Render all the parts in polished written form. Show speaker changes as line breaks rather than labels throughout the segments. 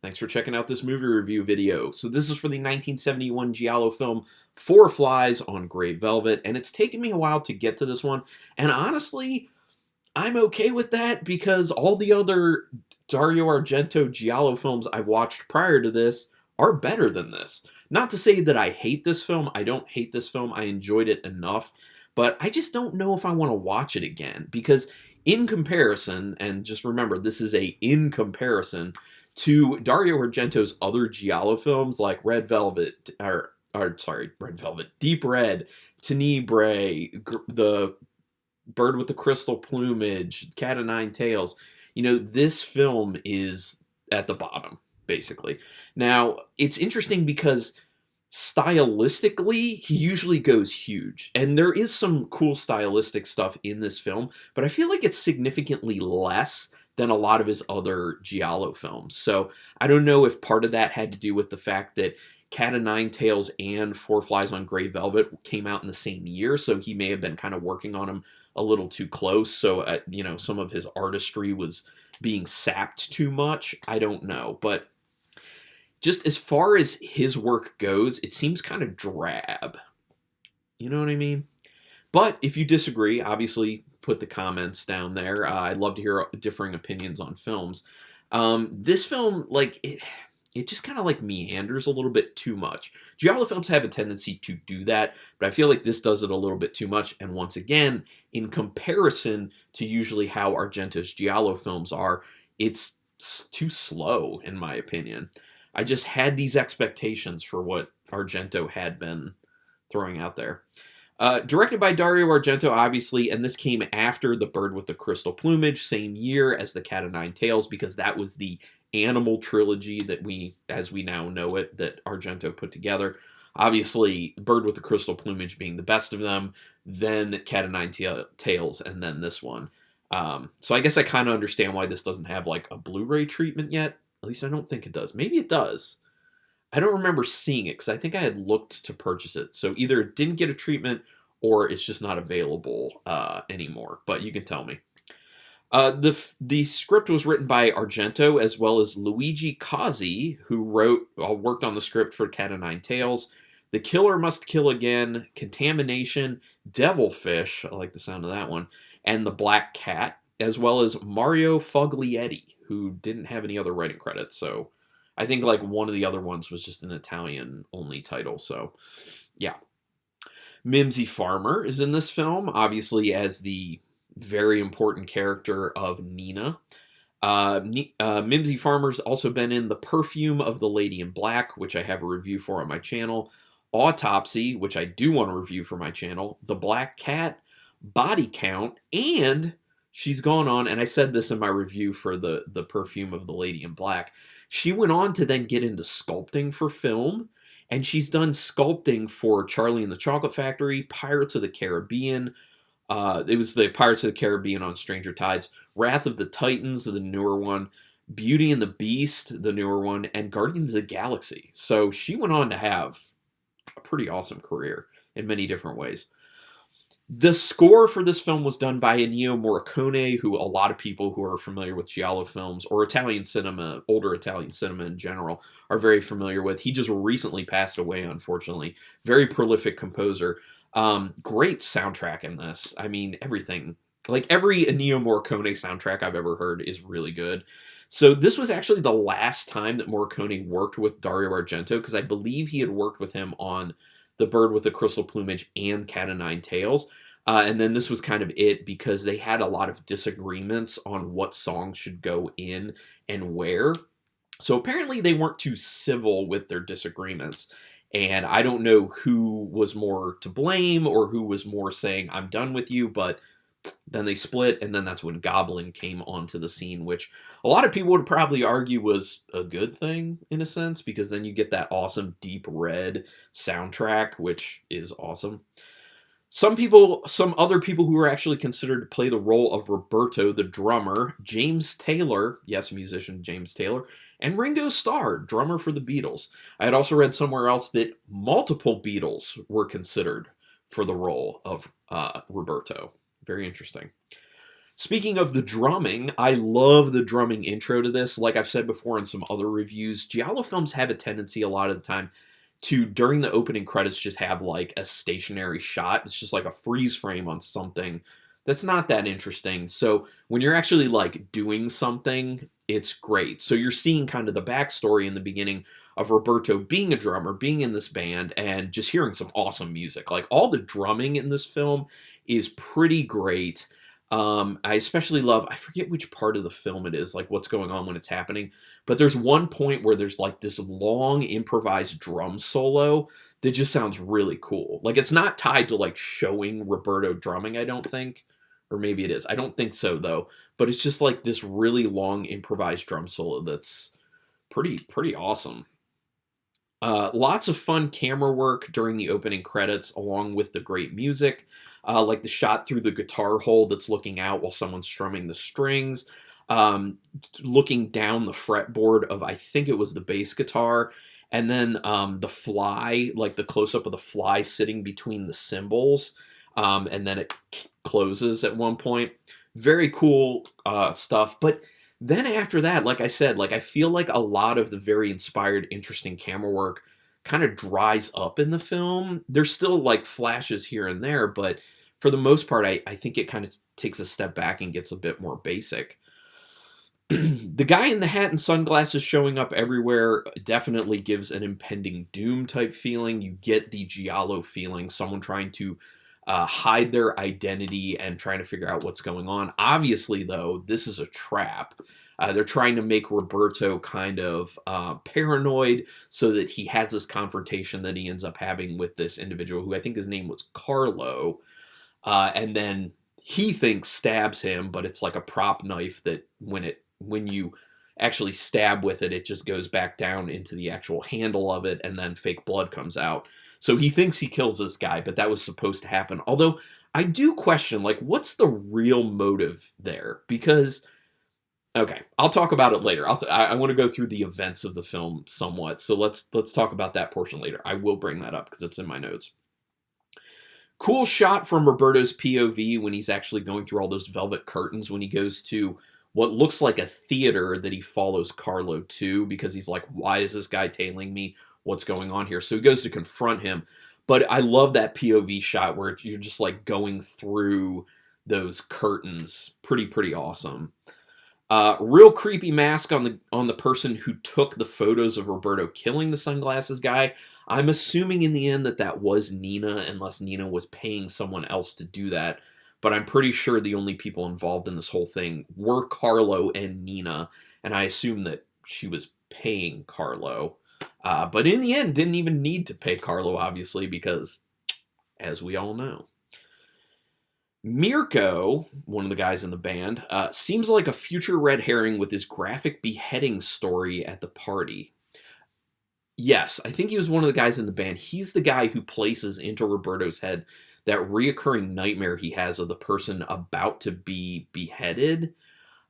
Thanks for checking out this movie review video. So this is for the 1971 Giallo film Four Flies on Grey Velvet, and it's taken me a while to get to this one, and honestly, I'm okay with that because all the other Dario Argento Giallo films I've watched prior to this are better than this. Not to say that I hate this film, I don't hate this film, I enjoyed it enough, but I just don't know if I want to watch it again because in comparison, and just remember this is a in comparison to Dario Argento's other Giallo films like Red Velvet, Red Velvet, Deep Red, Tenebrae, the Bird with the Crystal Plumage, Cat o' Nine Tails. You know, this film is at the bottom, basically. Now, it's interesting because stylistically, he usually goes huge. And there is some cool stylistic stuff in this film, but I feel like it's significantly less than a lot of his other Giallo films. So I don't know if part of that had to do with the fact that Cat o' Nine Tails and Four Flies on Grey Velvet came out in the same year, so he may have been kind of working on them a little too close, so you know, some of his artistry was being sapped too much. I don't know, but just as far as his work goes, it seems kind of drab. You know what I mean? But if you disagree, obviously put the comments down there. I'd love to hear differing opinions on films. This film, like, it just kind of like meanders a little bit too much. Giallo films have a tendency to do that, but I feel like this does it a little bit too much. And once again, in comparison to usually how Argento's Giallo films are, it's too slow, in my opinion. I just had these expectations for what Argento had been throwing out there. Directed by Dario Argento, obviously, and this came after The Bird with the Crystal Plumage, same year as The Cat o' Nine Tails, because that was the animal trilogy that as we now know it, that Argento put together. Obviously, Bird with the Crystal Plumage being the best of them, then Cat o' Nine Tails, and then this one. So I guess I kind of understand why this doesn't have like a Blu-ray treatment yet. At least I don't think it does. Maybe it does. I don't remember seeing it because I think I had looked to purchase it. So either it didn't get a treatment or it's just not available anymore. But you can tell me. The script was written by Argento as well as Luigi Cozzi, who worked on the script for Cat o' Nine Tails, The Killer Must Kill Again, Contamination, Devilfish, I like the sound of that one, and The Black Cat, as well as Mario Foglietti, who didn't have any other writing credits. So I think like one of the other ones was just an Italian-only title. So yeah. Mimsy Farmer is in this film, obviously as the very important character of Nina. Mimsy Farmer's also been in The Perfume of the Lady in Black, which I have a review for on my channel, Autopsy, which I do want to review for my channel, The Black Cat, Body Count, and she's gone on, and I said this in my review for the Perfume of the Lady in Black, she went on to then get into sculpting for film, and she's done sculpting for Charlie and the Chocolate Factory, Pirates of the Caribbean, it was the Pirates of the Caribbean on Stranger Tides, Wrath of the Titans, the newer one, Beauty and the Beast, the newer one, and Guardians of the Galaxy. So she went on to have a pretty awesome career in many different ways. The score for this film was done by Ennio Morricone, who a lot of people who are familiar with Giallo films, or Italian cinema, older Italian cinema in general, are very familiar with. He just recently passed away, unfortunately. Very prolific composer. Great soundtrack in this. I mean, everything. Like, every Ennio Morricone soundtrack I've ever heard is really good. So this was actually the last time that Morricone worked with Dario Argento, because I believe he had worked with him on The Bird with the Crystal Plumage and Cat o' Nine Tails. And then this was kind of it because they had a lot of disagreements on what songs should go in and where. So apparently they weren't too civil with their disagreements. And I don't know who was more to blame or who was more saying, I'm done with you, but then they split, and then that's when Goblin came onto the scene, which a lot of people would probably argue was a good thing, in a sense, because then you get that awesome Deep Red soundtrack, which is awesome. Some other people who were actually considered to play the role of Roberto, the drummer, James Taylor, yes, musician James Taylor, and Ringo Starr, drummer for the Beatles. I had also read somewhere else that multiple Beatles were considered for the role of Roberto. Very interesting. Speaking of the drumming, I love the drumming intro to this. Like I've said before in some other reviews, Giallo films have a tendency a lot of the time to, during the opening credits, just have like a stationary shot. It's just like a freeze frame on something that's not that interesting. So when you're actually like doing something, it's great. So you're seeing kind of the backstory in the beginning of Roberto being a drummer, being in this band, and just hearing some awesome music. Like all the drumming in this film is pretty great. I especially love, I forget which part of the film it is, like what's going on when it's happening, but there's one point where there's like this long improvised drum solo that just sounds really cool. Like it's not tied to like showing Roberto drumming, I don't think. Or maybe it is. I don't think so though. But it's just like this really long improvised drum solo that's pretty awesome. Lots of fun camera work during the opening credits, along with the great music, like the shot through the guitar hole that's looking out while someone's strumming the strings, looking down the fretboard of, I think it was the bass guitar, and then the fly, like the close-up of the fly sitting between the cymbals, and then it closes at one point. Very cool stuff, but then after that, like I said, like I feel like a lot of the very inspired, interesting camera work kind of dries up in the film. There's still like flashes here and there, but for the most part, I think it kind of takes a step back and gets a bit more basic. The guy in the hat and sunglasses showing up everywhere definitely gives an impending doom type feeling. You get the Giallo feeling, someone trying to hide their identity and trying to figure out what's going on. Obviously, though, this is a trap. They're trying to make Roberto kind of paranoid so that he has this confrontation that he ends up having with this individual who I think his name was Carlo. And then he thinks stabs him, but it's like a prop knife that when you actually stab with it, it just goes back down into the actual handle of it, and then fake blood comes out. So he thinks he kills this guy, but that was supposed to happen. Although I do question, like, what's the real motive there? Because, okay, I'll talk about it later. I want to go through the events of the film somewhat. So let's talk about that portion later. I will bring that up because it's in my notes. Cool shot from Roberto's POV when he's actually going through all those velvet curtains when he goes to what looks like a theater that he follows Carlo to, because he's like, why is this guy tailing me? What's going on here? So he goes to confront him. But I love that POV shot where you're just like going through those curtains. Pretty awesome. Real creepy mask on the person who took the photos of Roberto killing the sunglasses guy. I'm assuming in the end that was Nina, unless Nina was paying someone else to do that. But I'm pretty sure the only people involved in this whole thing were Carlo and Nina, and I assume that she was paying Carlo. But in the end, didn't even need to pay Carlo, obviously, because, as we all know, Mirko, one of the guys in the band, seems like a future red herring with his graphic beheading story at the party. Yes, I think he was one of the guys in the band. He's the guy who places into Roberto's head that reoccurring nightmare he has of the person about to be beheaded.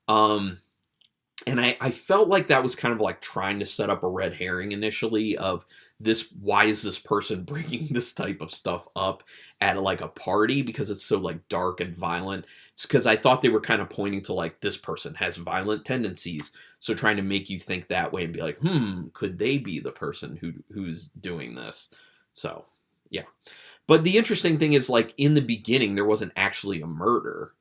And I felt like that was kind of like trying to set up a red herring initially of this, why is this person bringing this type of stuff up at like a party, because it's so like dark and violent. It's because I thought they were kind of pointing to like, this person has violent tendencies, so trying to make you think that way and be like, could they be the person who's doing this? So yeah. But the interesting thing is, like, in the beginning there wasn't actually a murder.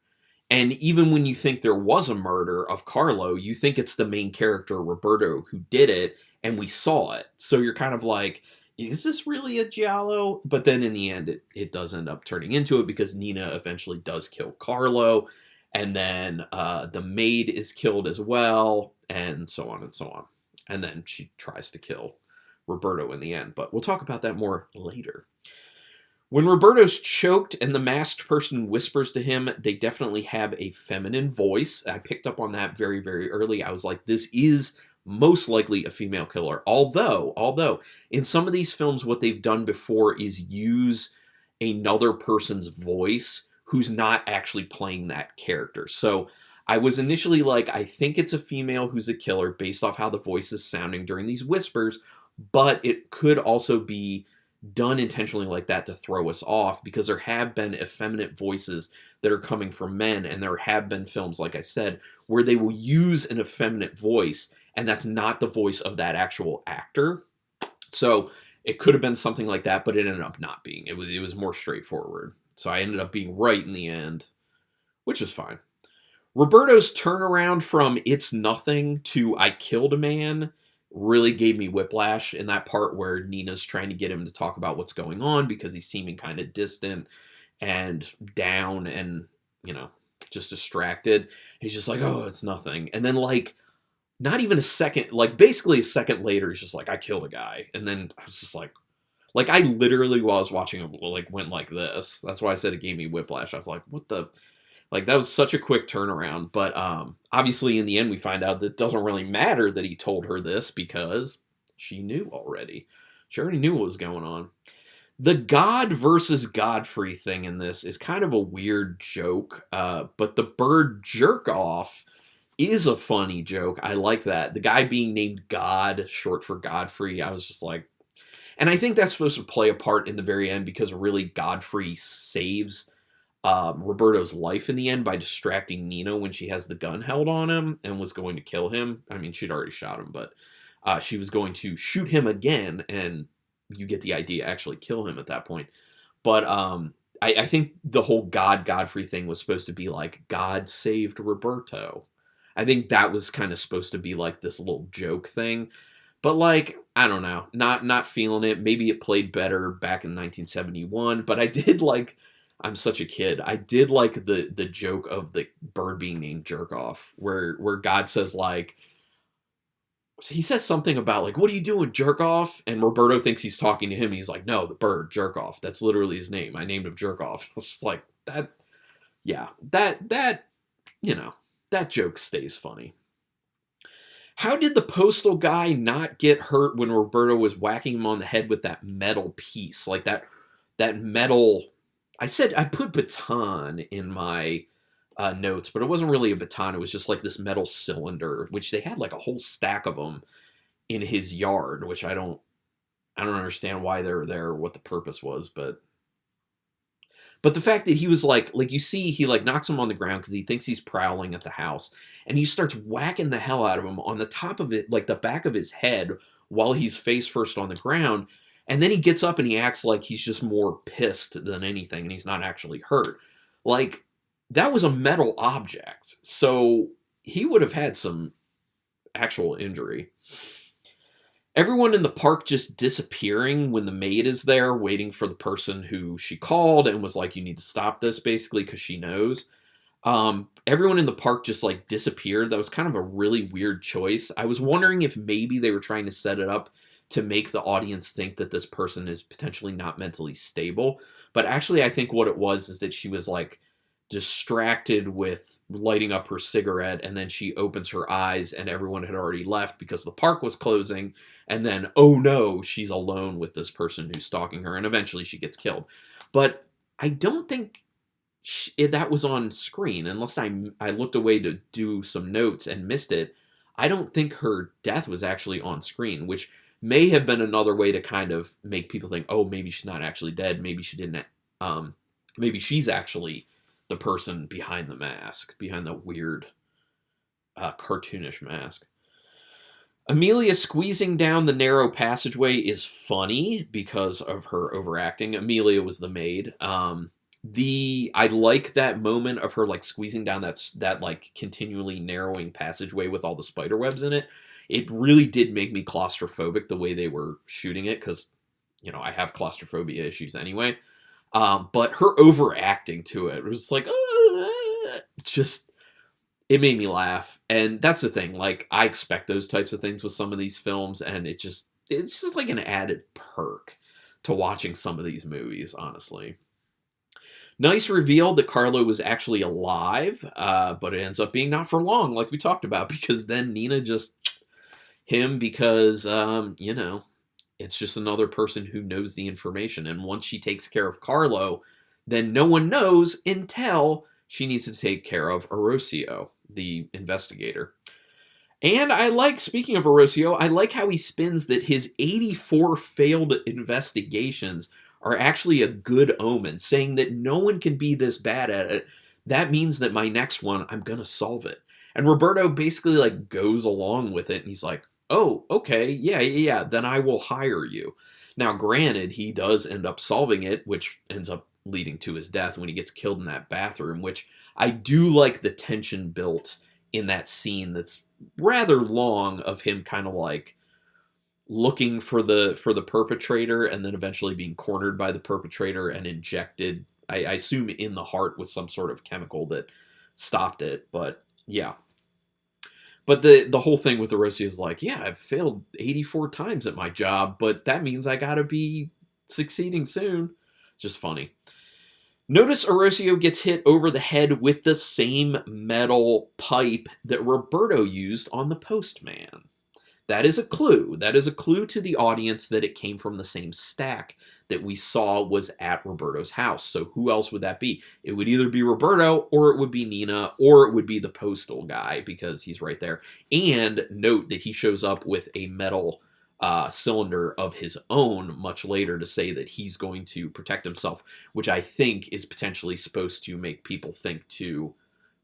And even when you think there was a murder of Carlo, you think it's the main character, Roberto, who did it, and we saw it. So you're kind of like, is this really a Giallo? But then in the end, it does end up turning into it, because Nina eventually does kill Carlo, and then the maid is killed as well, and so on and so on. And then she tries to kill Roberto in the end, but we'll talk about that more later. When Roberto's choked and the masked person whispers to him, they definitely have a feminine voice. I picked up on that very, very early. I was like, this is most likely a female killer. Although, in some of these films, what they've done before is use another person's voice who's not actually playing that character. So I was initially like, I think it's a female who's a killer based off how the voice is sounding during these whispers, but it could also be done intentionally like that to throw us off, because there have been effeminate voices that are coming from men, and there have been films, like I said, where they will use an effeminate voice, and that's not the voice of that actual actor. So it could have been something like that, but it ended up not being. It was more straightforward. So I ended up being right in the end, which is fine. Roberto's turnaround from "it's nothing" to "I killed a man" really gave me whiplash in that part where Nina's trying to get him to talk about what's going on, because he's seeming kind of distant and down and, just distracted. He's just like, "Oh, it's nothing." And then, like, not even a second, like, basically a second later, he's just like, "I killed a guy." And then I was just like, I literally, while I was watching him, like, went like this. That's why I said it gave me whiplash. I was like, what the... Like, that was such a quick turnaround. But obviously, in the end, we find out that it doesn't really matter that he told her this, because she knew already. She already knew what was going on. The God versus Godfrey thing in this is kind of a weird joke. But the bird jerk-off is a funny joke. I like that. The guy being named God, short for Godfrey, I was just like... And I think that's supposed to play a part in the very end, because really Godfrey saves Roberto's life in the end by distracting Nina when she has the gun held on him and was going to kill him. I mean, she'd already shot him, but she was going to shoot him again, and you get the idea, actually kill him at that point. But I think the whole Godfrey thing was supposed to be like, God saved Roberto. I think that was kind of supposed to be like this little joke thing. But, like, I don't know, not feeling it. Maybe it played better back in 1971, but I did like... I'm such a kid. I did like the joke of the bird being named Jerkoff, where God says, like, he says something about, like, "What are you doing, Jerkoff?" And Roberto thinks he's talking to him. He's like, "No, the bird, Jerkoff. That's literally his name. I named him Jerkoff." It's just like, that, yeah, that, that joke stays funny. How did the postal guy not get hurt when Roberto was whacking him on the head with that metal piece? Like, that metal... I put baton in my notes, but it wasn't really a baton. It was just like this metal cylinder, which they had like a whole stack of them in his yard, which I don't understand why they were there, what the purpose was, but the fact that he was like you see, he like knocks him on the ground because he thinks he's prowling at the house, and he starts whacking the hell out of him on the top of it, like the back of his head, while he's face first on the ground. And then he gets up and he acts like he's just more pissed than anything, and he's not actually hurt. Like, that was a metal object, so he would have had some actual injury. Everyone in the park just disappearing when the maid is there, waiting for the person who she called and was like, "You need to stop this," basically, because she knows. Everyone in the park just, like, disappeared. That was kind of a really weird choice. I was wondering if maybe they were trying to set it up to make the audience think that this person is potentially not mentally stable. But actually, I think what it was is that she was, like, distracted with lighting up her cigarette, and then she opens her eyes, and everyone had already left because the park was closing, and then, oh no, she's alone with this person who's stalking her, and eventually she gets killed. But I don't think that was on screen, unless I looked away to do some notes and missed it. I don't think her death was actually on screen, which may have been another way to kind of make people think, oh, maybe she's not actually dead. Maybe she didn't. Maybe she's actually the person behind the mask, behind the weird, cartoonish mask. Amelia squeezing down the narrow passageway is funny because of her overacting. Amelia was the maid. I like that moment of her, like, squeezing down that like continually narrowing passageway with all the spider webs in it. It really did make me claustrophobic the way they were shooting it, because, I have claustrophobia issues anyway. But her overacting to it was like, just, it made me laugh. And that's the thing, like, I expect those types of things with some of these films, and it's just like an added perk to watching some of these movies, honestly. Nice reveal that Carlo was actually alive, but it ends up being not for long, like we talked about, because then Nina just... him, because, it's just another person who knows the information. And once she takes care of Carlo, then no one knows until she needs to take care of Orosio, the investigator. And I like, speaking of Orosio, I like how he spins that his 84 failed investigations are actually a good omen, saying that no one can be this bad at it. That means that my next one, I'm going to solve it. And Roberto basically like goes along with it, and he's like, oh, okay, yeah, then I will hire you. Now, granted, he does end up solving it, which ends up leading to his death when he gets killed in that bathroom, which I do like the tension built in that scene that's rather long of him kind of like looking for the perpetrator and then eventually being cornered by the perpetrator and injected, I assume, in the heart with some sort of chemical that stopped it. But yeah. But the whole thing with Orosio is like, yeah, I've failed 84 times at my job, but that means I gotta be succeeding soon. It's just funny. Notice Orosio gets hit over the head with the same metal pipe that Roberto used on the postman. That is a clue. That is a clue to the audience that it came from the same stack that we saw was at Roberto's house. So who else would that be? It would either be Roberto, or it would be Nina, or it would be the postal guy, because he's right there. And note that he shows up with a metal cylinder of his own much later to say that he's going to protect himself, which I think is potentially supposed to make people think too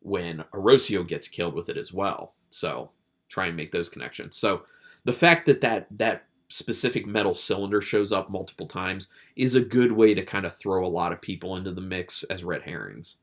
when Orosio gets killed with it as well. So try and make those connections. So the fact that that specific metal cylinder shows up multiple times is a good way to kind of throw a lot of people into the mix as red herrings.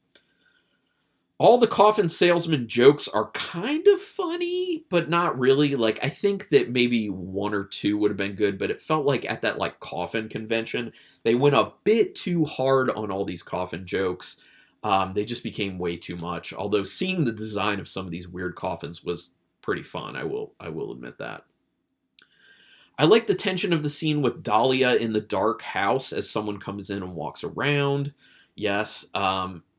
All the coffin salesman jokes are kind of funny, but not really. Like, I think that maybe one or two would have been good, but it felt like at that like coffin convention, they went a bit too hard on all these coffin jokes. They just became way too much. Although seeing the design of some of these weird coffins was pretty fun. I will admit that. I like the tension of the scene with Dahlia in the dark house as someone comes in and walks around. Yes.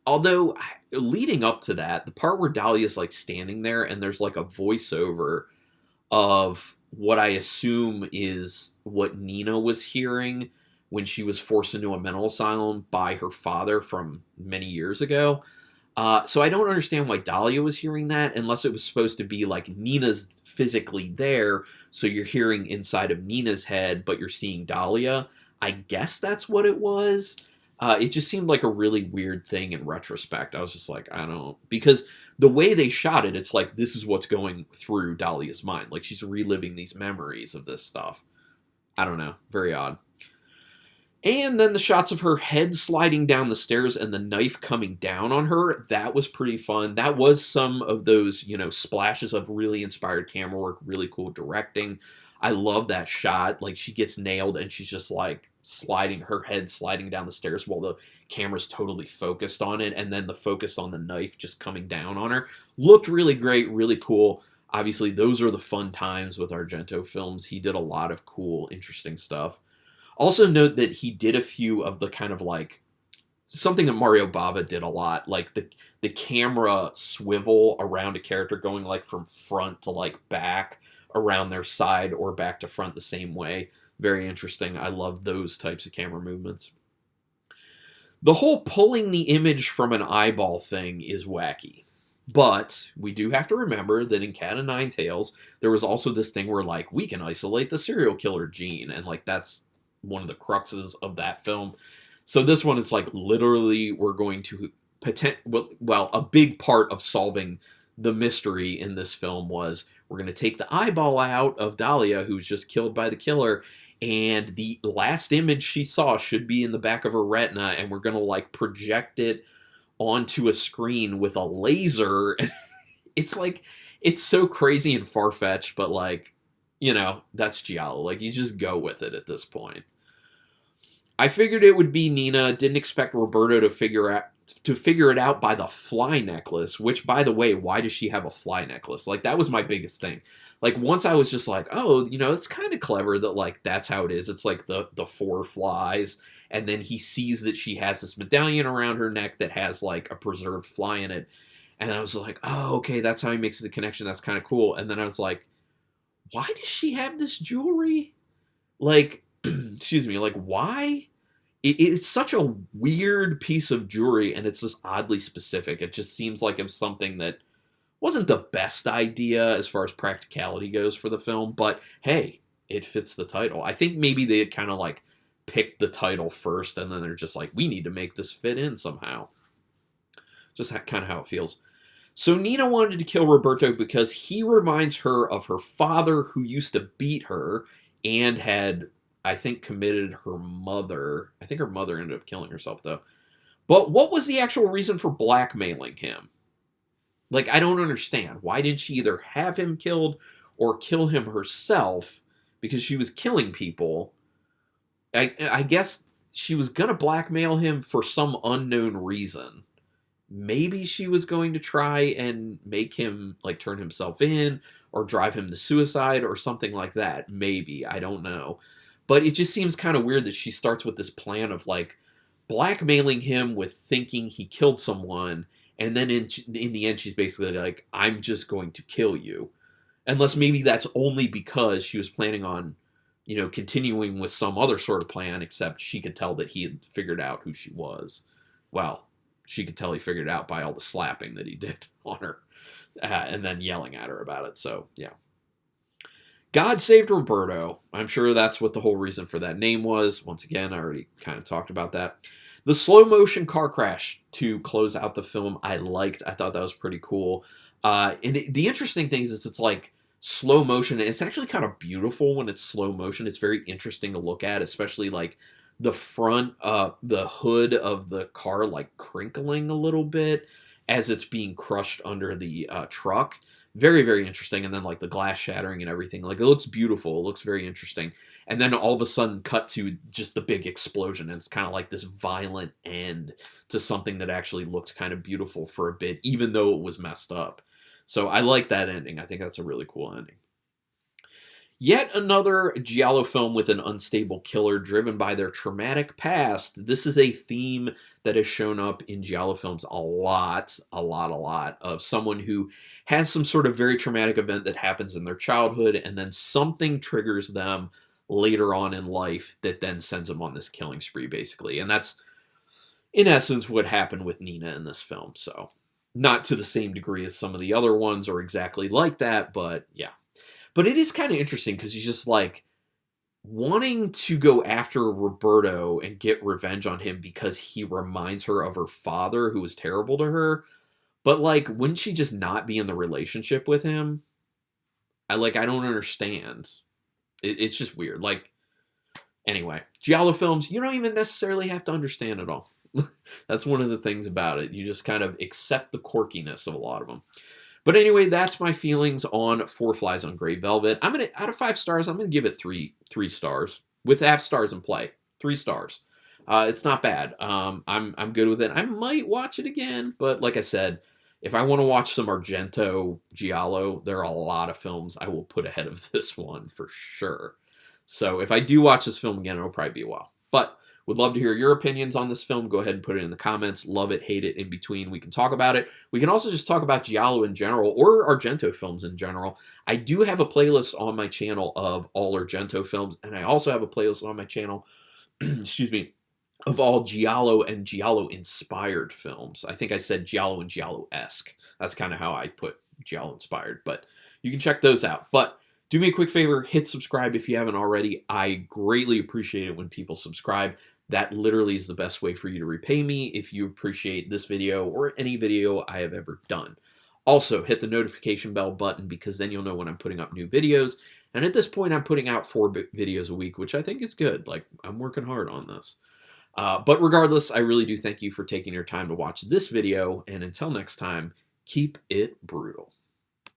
Although leading up to that, the part where Dahlia's like standing there and there's like a voiceover of what I assume is what Nina was hearing when she was forced into a mental asylum by her father from many years ago. So I don't understand why Dahlia was hearing that, unless it was supposed to be like Nina's physically there, so you're hearing inside of Nina's head, but you're seeing Dahlia. I guess that's what it was. It just seemed like a really weird thing in retrospect. I was just like, I don't... Because the way they shot it, it's like this is what's going through Dahlia's mind. Like she's reliving these memories of this stuff. I don't know. Very odd. And then the shots of her head sliding down the stairs and the knife coming down on her, that was pretty fun. That was some of those, splashes of really inspired camera work, really cool directing. I love that shot. Like, she gets nailed and she's just like her head sliding down the stairs while the camera's totally focused on it. And then the focus on the knife just coming down on her. Looked really great, really cool. Obviously, those are the fun times with Argento films. He did a lot of cool, interesting stuff. Also note that he did a few of the kind of like something that Mario Bava did a lot, like the camera swivel around a character going like from front to like back around their side or back to front the same way. Very interesting. I love those types of camera movements. The whole pulling the image from an eyeball thing is wacky. But we do have to remember that in Cat o' Nine Tails, there was also this thing where like we can isolate the serial killer gene, and like that's one of the cruxes of that film. So this one is like literally we're going to a big part of solving the mystery in this film was we're going to take the eyeball out of Dahlia, who's just killed by the killer, and the last image she saw should be in the back of her retina, and we're going to like project it onto a screen with a laser. It's like, it's so crazy and far-fetched, but like, that's Giallo. Like, you just go with it at this point. I figured it would be Nina. Didn't expect Roberto to figure it out by the fly necklace, which, by the way, why does she have a fly necklace? Like, that was my biggest thing. Like, once I was just like, oh, it's kind of clever that, like, that's how it is. It's like the 4 flies, and then he sees that she has this medallion around her neck that has, like, a preserved fly in it. And I was like, oh, okay, that's how he makes the connection. That's kind of cool. And then I was like, why does she have this jewelry? Like, excuse me, like, why? It's such a weird piece of jewelry, and it's just oddly specific. It just seems like it's something that Wasn't the best idea as far as practicality goes for the film, but hey, it fits the title. I think maybe they had kind of like picked the title first, and then they're just like, we need to make this fit in somehow. Just kind of how it feels. So Nina wanted to kill Roberto because he reminds her of her father, who used to beat her and had, I think, committed her mother. I think her mother ended up killing herself, though. But what was the actual reason for blackmailing him? Like, I don't understand. Why didn't she either have him killed or kill him herself? Because she was killing people. I guess she was going to blackmail him for some unknown reason. Maybe she was going to try and make him, like, turn himself in or drive him to suicide or something like that. Maybe. I don't know. But it just seems kind of weird that she starts with this plan of, like, blackmailing him with thinking he killed someone, and then in the end she's basically like, I'm just going to kill you. Unless maybe that's only because she was planning on, continuing with some other sort of plan, except she could tell that he had figured out who she was. Well, she could tell he figured it out by all the slapping that he did on her, and then yelling at her about it. So, yeah. God saved Roberto. I'm sure that's what the whole reason for that name was. Once again, I already kind of talked about that. The slow motion car crash to close out the film, I liked. I thought that was pretty cool. And the interesting thing is it's like slow motion, and it's actually kind of beautiful when it's slow motion. It's very interesting to look at, especially like the front, the hood of the car like crinkling a little bit as it's being crushed under the truck. Very, very interesting. And then like the glass shattering and everything. Like, it looks beautiful. It looks very interesting. And then all of a sudden cut to just the big explosion. And it's kind of like this violent end to something that actually looked kind of beautiful for a bit, even though it was messed up. So I like that ending. I think that's a really cool ending. Yet another Giallo film with an unstable killer driven by their traumatic past. This is a theme that has shown up in Giallo films a lot, of someone who has some sort of very traumatic event that happens in their childhood, and then something triggers them later on in life that then sends them on this killing spree, basically. And that's, in essence, what happened with Nina in this film. So, not to the same degree as some of the other ones or exactly like that, but yeah. But it is kind of interesting because he's just like wanting to go after Roberto and get revenge on him because he reminds her of her father who was terrible to her. But like, wouldn't she just not be in the relationship with him? I don't understand. It's just weird. Like, anyway, Giallo films, you don't even necessarily have to understand it all. That's one of the things about it. You just kind of accept the quirkiness of a lot of them. But anyway, that's my feelings on Four Flies on Grey Velvet. I'm gonna, out of 5 stars, I'm gonna give it three stars with half stars in play. 3 stars. It's not bad. I'm good with it. I might watch it again, but like I said, if I want to watch some Argento Giallo, there are a lot of films I will put ahead of this one for sure. So if I do watch this film again, it'll probably be a while. But would love to hear your opinions on this film. Go ahead and put it in the comments. Love it, hate it, in between. We can talk about it. We can also just talk about Giallo in general or Argento films in general. I do have a playlist on my channel of all Argento films, and I also have a playlist on my channel, excuse me, of all Giallo and Giallo-inspired films. I think I said Giallo and Giallo-esque. That's kind of how I put Giallo-inspired, but you can check those out. But do me a quick favor, hit subscribe if you haven't already. I greatly appreciate it when people subscribe. That literally is the best way for you to repay me if you appreciate this video or any video I have ever done. Also, hit the notification bell button because then you'll know when I'm putting up new videos. And at this point, I'm putting out 4 videos a week, which I think is good. Like, I'm working hard on this. But regardless, I really do thank you for taking your time to watch this video. And until next time, keep it brutal.